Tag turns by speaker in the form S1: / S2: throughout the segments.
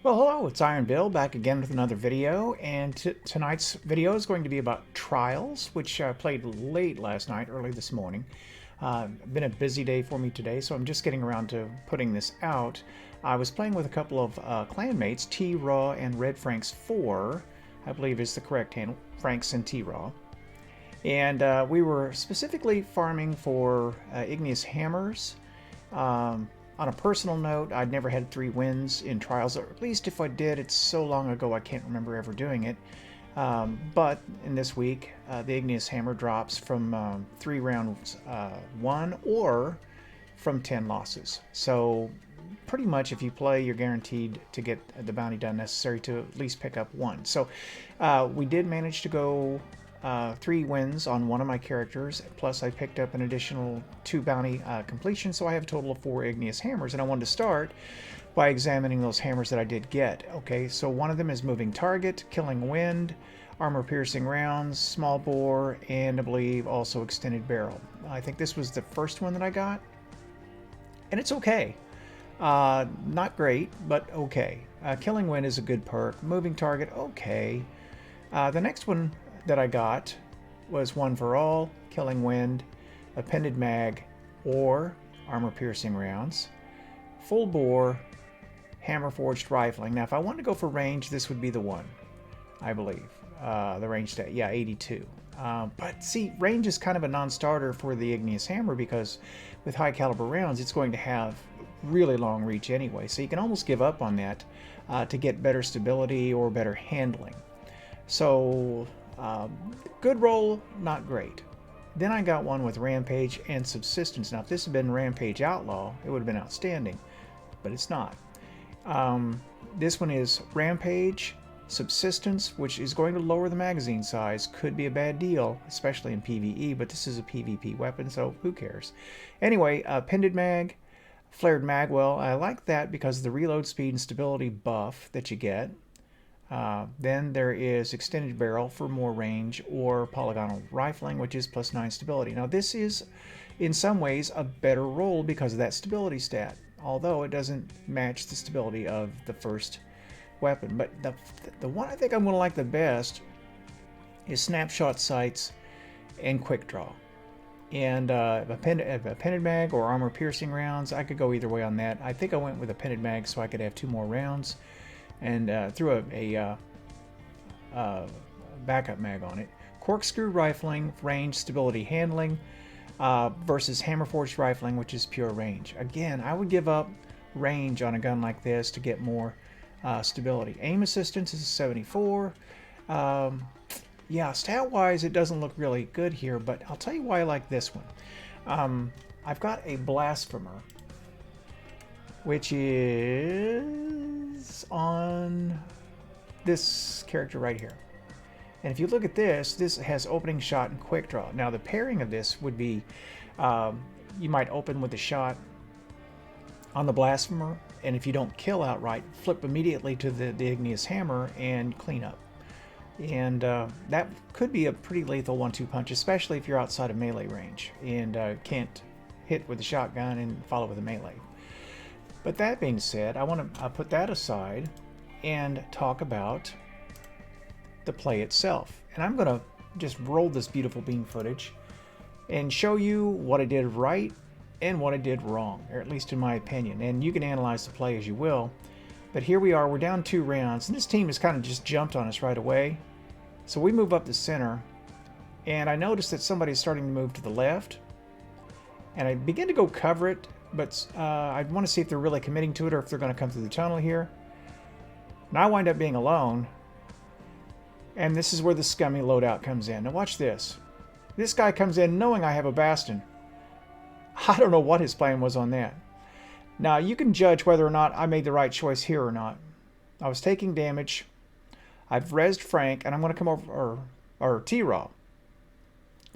S1: Well, hello, it's Iron Bill back again with another video, and tonight's video is going to be about Trials, which I played late last night, early this morning. Been a busy day for me today, so I'm just getting around to putting this out. I was playing with a couple of clanmates, TRaw and Franks 4, I believe is the correct handle, Franks and TRaw. And we were specifically farming for Igneous Hammers. On a personal note, I'd never had 3 wins in Trials, or at least if I did, it's so long ago I can't remember ever doing it. But in this week, the Igneous Hammer drops from 3 rounds won or from 10 losses. So pretty much if you play, you're guaranteed to get the bounty done necessary to at least pick up 1. So we did manage to go 3 wins on one of my characters, plus I picked up an additional 2 bounty completions, so I have a total of 4 Igneous Hammers, and I wanted to start by examining those hammers that I did get. Okay, so one of them is Moving Target, Killing Wind, Armor Piercing Rounds, Small Bore, and I believe also Extended Barrel. I think this was the first one that I got, and it's okay. Not great, but okay. Killing Wind is a good perk. Moving Target, okay. The next one that I got was One for All, Killing Wind, Appended Mag, or Armor Piercing Rounds, Full Bore, Hammer Forged Rifling. Now if I wanted to go for range, this would be the one, I believe. The range stat, yeah, 82. But see, range is kind of a non-starter for the Igneous Hammer because with high caliber rounds, it's going to have really long reach anyway. So you can almost give up on that to get better stability or better handling. So good roll, not great. Then I got one with Rampage and Subsistence. Now if this had been Rampage Outlaw, it would have been outstanding, but it's not. This one is Rampage, Subsistence, which is going to lower the magazine size. Could be a bad deal, especially in PvE, but this is a PvP weapon, so who cares? Anyway, Appended Mag, Flared Magwell. I like that because of the reload speed and stability buff that you get. Then there is Extended Barrel for more range, or Polygonal Rifling, which is +9 stability. Now this is in some ways a better roll because of that stability stat, although it doesn't match the stability of the first weapon. But the one I think I'm going to like the best is Snapshot Sights and Quick Draw. And Appended Mag or Armor Piercing Rounds, I could go either way on that. I think I went with Appended Mag so I could have 2 more rounds, and threw a backup mag on it. Corkscrew Rifling, range, stability, handling, versus Hammer Forged Rifling, which is pure range. Again, I would give up range on a gun like this to get more stability. Aim Assistance is 74. Yeah, stat-wise, it doesn't look really good here, but I'll tell you why I like this one. I've got a Blasphemer, which is on this character right here. And if you look at this, this has opening shot and quick draw. Now the pairing of this would be, you might open with a shot on the Blasphemer, and if you don't kill outright, flip immediately to the Igneous Hammer and clean up. And that could be a pretty lethal 1-2 punch, especially if you're outside of melee range and can't hit with a shotgun and follow with a melee. But that being said, I want to put that aside and talk about the play itself. And I'm going to just roll this beautiful beam footage and show you what I did right and what I did wrong, or at least in my opinion. And you can analyze the play as you will. But here we are, we're down 2 rounds, and this team has kind of just jumped on us right away. So we move up the center, and I noticed that somebody's starting to move to the left. And I begin to go cover it, but I want to see if they're really committing to it or if they're going to come through the tunnel here. And I wind up being alone. And this is where the scummy loadout comes in. Now watch this. This guy comes in knowing I have a Bastion. I don't know what his plan was on that. Now you can judge whether or not I made the right choice here or not. I was taking damage. I've rezzed Frank, and I'm going to come over, or TRaw.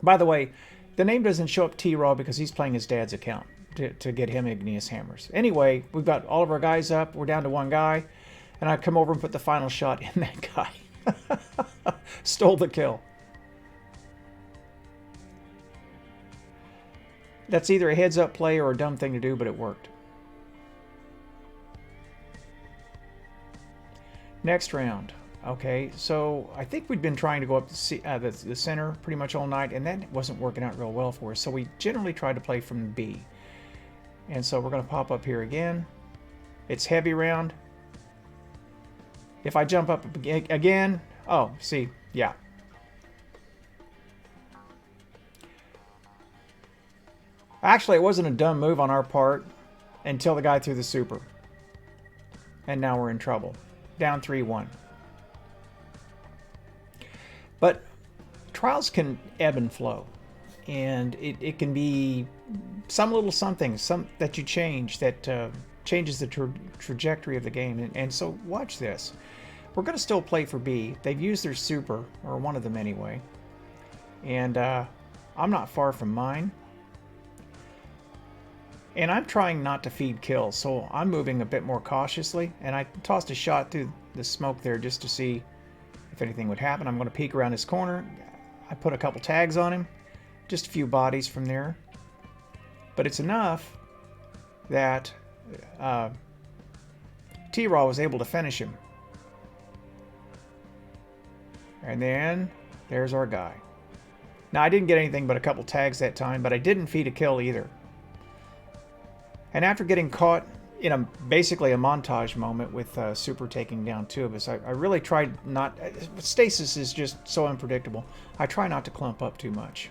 S1: By the way, the name doesn't show up TRaw because he's playing his dad's account to get him Igneous Hammers. Anyway, we've got all of our guys up. We're down to 1 guy. And I come over and put the final shot in that guy. Stole the kill. That's either a heads-up play or a dumb thing to do, but it worked. Next round. Okay, so I think we'd been trying to go up the center pretty much all night, and that wasn't working out real well for us. So we generally tried to play from B. And so we're going to pop up here again. It's heavy round. If I jump up again, oh, see, yeah. Actually, it wasn't a dumb move on our part until the guy threw the super. And now we're in trouble. Down 3-1. But trials can ebb and flow. And it can be some little something that you change that changes the trajectory of the game. And so watch this. We're going to still play for B. They've used their super, or one of them anyway. And I'm not far from mine. And I'm trying not to feed kills, so I'm moving a bit more cautiously. And I tossed a shot through the smoke there just to see if anything would happen. I'm going to peek around this corner. I put a couple tags on him. Just a few bodies from there. But it's enough that TRaw was able to finish him. And then there's our guy. Now, I didn't get anything but a couple tags that time, but I didn't feed a kill either. And after getting caught in basically a montage moment with Super taking down two of us, I really tried not... Stasis is just so unpredictable. I try not to clump up too much.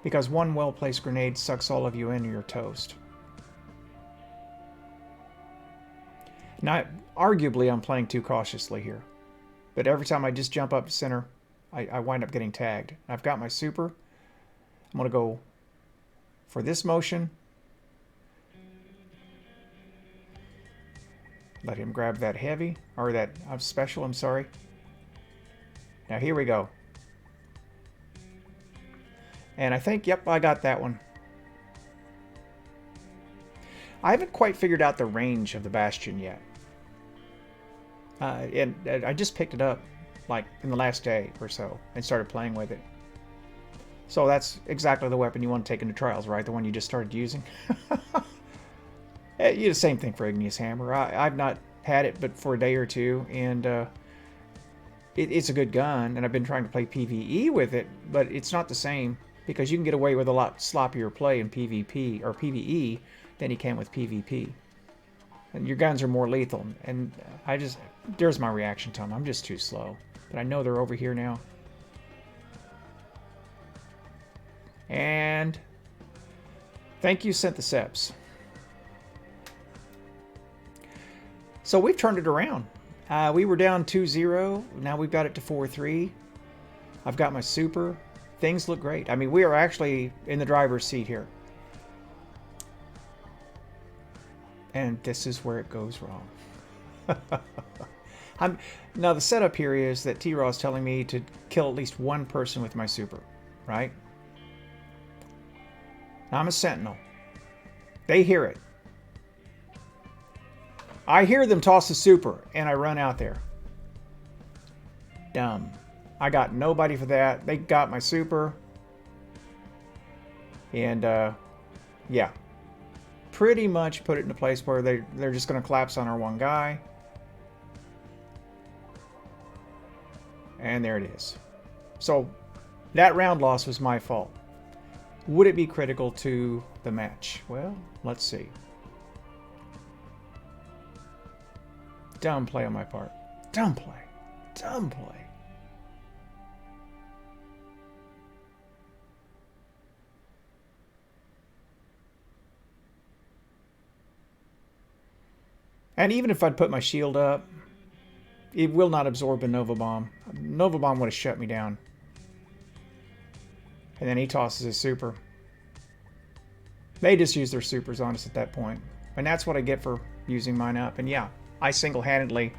S1: Because one well-placed grenade sucks all of you into your toast. Now, arguably, I'm playing too cautiously here. But every time I just jump up to center, I wind up getting tagged. I've got my super. I'm going to go for this motion. Let him grab that heavy, or that special, I'm sorry. Now here we go. And I think, yep, I got that one. I haven't quite figured out the range of the Bastion yet. And I just picked it up like in the last day or so and started playing with it. So that's exactly the weapon you want to take into trials, right? The one you just started using. The same thing for Igneous Hammer. I've not had it but for a day or two, and it's a good gun, and I've been trying to play PvE with it, but it's not the same because you can get away with a lot sloppier play in PvP or PvE than you can with PvP. And your guns are more lethal, and there's my reaction time. I'm just too slow, but I know they're over here now. And thank you, Synthoceps. So we've turned it around. We were down 2-0. Now we've got it to 4-3. I've got my super. Things look great. I mean, we are actually in the driver's seat here. And this is where it goes wrong. Now the setup here is that TRaw is telling me to kill at least one person with my super, right? I'm a sentinel. They hear it. I hear them toss a super, and I run out there. Dumb. I got nobody for that. They got my super. And, yeah. Pretty much put it in a place where they're just going to collapse on our one guy. And there it is. So, that round loss was my fault. Would it be critical to the match? Well, let's see. Dumb play on my part. Dumb play. Dumb play. And even if I'd put my shield up, it will not absorb a Nova Bomb. Nova Bomb would have shut me down. And then he tosses his super. They just use their supers on us at that point. And that's what I get for using mine up. And yeah, I single-handedly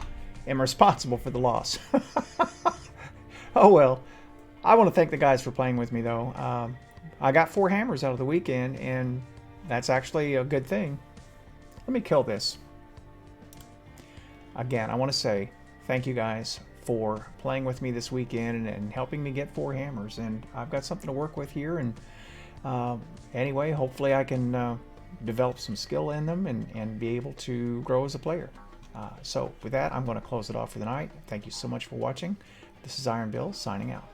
S1: am responsible for the loss. Oh well. I want to thank the guys for playing with me, though. I got 4 hammers out of the weekend, and that's actually a good thing. Let me kill this. Again, I want to say thank you guys for playing with me this weekend and helping me get 4 hammers. And I've got something to work with here. And anyway, hopefully I can develop some skill in them and be able to grow as a player. So with that, I'm going to close it off for the night. Thank you so much for watching. This is Iron Bill signing out.